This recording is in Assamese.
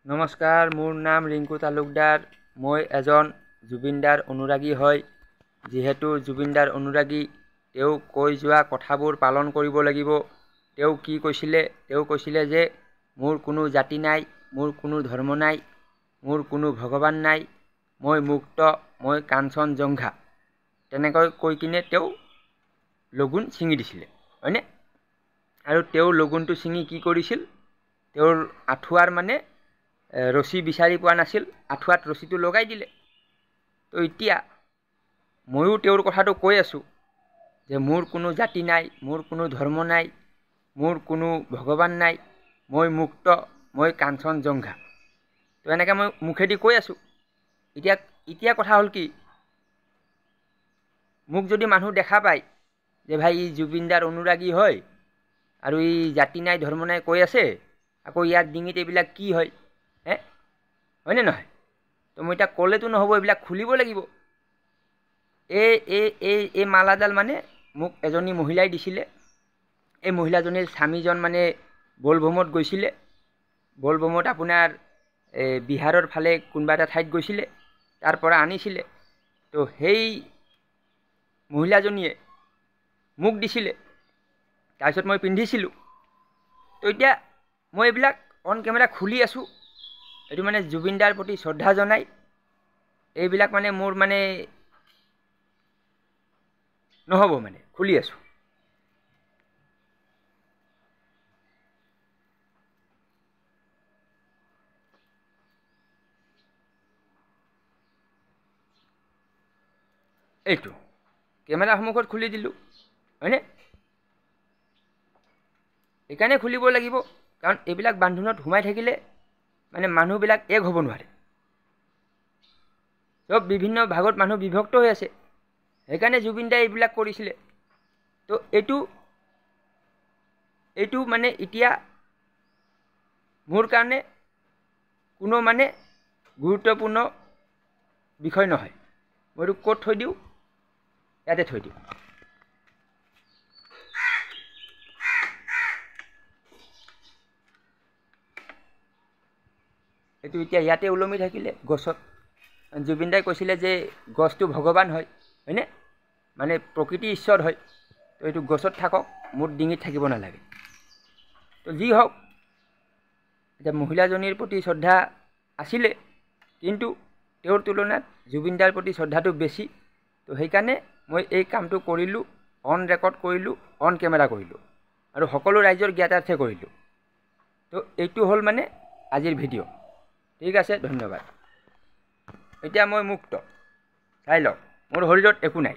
নমস্কাৰ, মোৰ নাম ৰিংকু তালুকদাৰ। মই এজন জুবিনদাৰ অনুৰাগী হয়। যিহেতু জুবিনদাৰ অনুৰাগী, তেওঁ কৈ যোৱা কথাবোৰ পালন কৰিব লাগিব। তেওঁ কি কৈছিলে? তেওঁ কৈছিলে যে মোৰ কোনো জাতি নাই, মোৰ কোনো ধৰ্ম নাই, মোৰ কোনো ভগৱান নাই, মই মুক্ত, মই কাঞ্চনজংঘা। তেনেকৈ কৈ কিনে তেওঁ লগুণ ছিঙি দিছিলে, হয়নে? আৰু তেওঁ লগুণটো ছিঙি কি কৰিছিল? তেওঁৰ আঁঠুৱাৰ ৰছী বিচাৰি পোৱা নাছিল, আঁঠুৱাত ৰছীটো লগাই দিলে। তো এতিয়া ময়ো তেওঁৰ কথাটো কৈ আছোঁ যে মোৰ কোনো জাতি নাই, মোৰ কোনো ধৰ্ম নাই, মোৰ কোনো ভগৱান নাই, মই মুক্ত, মই কাঞ্চনজংঘা। তো এনেকৈ মই মুখেদি কৈ আছোঁ। এতিয়া কথা হ'ল কি, মোক যদি মানুহ দেখা পায় যে ভাই ই জুবিনদাৰ অনুৰাগী হয় আৰু ই জাতি নাই ধৰ্ম নাই কৈ আছে, আকৌ ইয়াৰ ডিঙিত এইবিলাক কি হয়, হয়নে নহয়? তো মই এতিয়া ক'লেতো নহ'ব, এইবিলাক খুলিব লাগিব। এই মালাডাল মোক এজনী মহিলাই দিছিলে। এই মহিলাজনীৰ স্বামীজন বলভমত গৈছিলে। বলভমত আপোনাৰ বিহাৰৰ ফালে কোনোবা এটা ঠাইত গৈছিলে, তাৰ পৰা আনিছিলে। তো সেই মহিলাজনীয়ে মোক দিছিলে, তাৰপিছত মই পিন্ধিছিলোঁ। তো এতিয়া মই এইবিলাক অন কেমেৰা খুলি আছোঁ। এইটো জুবিনদাৰ প্ৰতি শ্ৰদ্ধা জনাই এইবিলাক মোৰ নহ'ব, খুলি আছোঁ। এইটো কেমেৰা সন্মুখত খুলি দিলোঁ, হয়নে? সেইকাৰণে খুলিব লাগিব, কাৰণ এইবিলাক বান্ধোনত সোমাই থাকিলে মানুহবিলাক এক হ'ব নোৱাৰে। চব বিভিন্ন ভাগত মানুহ বিভক্ত হৈ আছে। সেইকাৰণে জুবিনদাই এইবিলাক কৰিছিলে। তো এইটো এতিয়া মোৰ কাৰণে কোনো গুৰুত্বপূৰ্ণ বিষয় নহয়। মই এইটো ক'ত থৈ দিওঁ? ইয়াতে থৈ দিওঁ। এইটো এতিয়া ইয়াতে ওলমি থাকিলে গছত। জুবিনদাই কৈছিলে যে গছটো ভগৱান হয়, হয়নে? প্ৰকৃতি ঈশ্বৰ হয়। তো এইটো গছত থাকক, মোৰ ডিঙিত থাকিব নালাগে। তো যি হওক, এতিয়া মহিলাজনীৰ প্ৰতি শ্ৰদ্ধা আছিলে, কিন্তু তেওঁৰ তুলনাত জুবিনদাৰ প্ৰতি শ্ৰদ্ধাটো বেছি। তো সেইকাৰণে মই এই কামটো কৰিলোঁ, অন ৰেকৰ্ড কৰিলোঁ, অন কেমেৰা কৰিলোঁ, আৰু সকলো ৰাইজৰ জ্ঞাতাৰ্থে কৰিলোঁ। তো এইটো হ'ল আজিৰ ভিডিঅ'। ঠিক আছে, ধন্যবাদ। এতিয়া মই মুক্ত, চাই লওক, মোৰ শৰীৰত একো নাই।